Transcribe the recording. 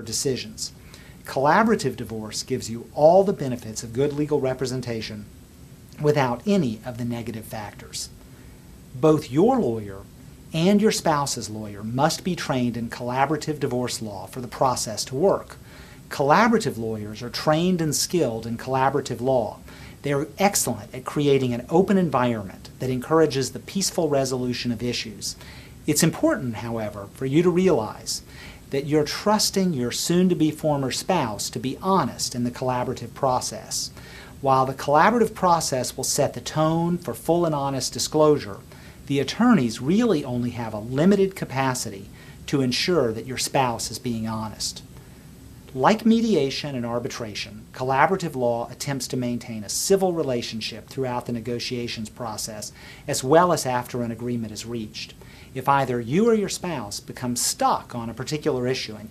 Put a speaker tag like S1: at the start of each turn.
S1: decisions. Collaborative divorce gives you all the benefits of good legal representation without any of the negative factors. Both your lawyer and your spouse's lawyer must be trained in collaborative divorce law for the process to work. Collaborative lawyers are trained and skilled in collaborative law. They are excellent at creating an open environment that encourages the peaceful resolution of issues. It's important, however, for you to realize that you're trusting your soon-to-be former spouse to be honest in the collaborative process. While the collaborative process will set the tone for full and honest disclosure, the attorneys really only have a limited capacity to ensure that your spouse is being honest. Like mediation and arbitration, collaborative law attempts to maintain a civil relationship throughout the negotiations process as well as after an agreement is reached. If either you or your spouse become stuck on a particular issue and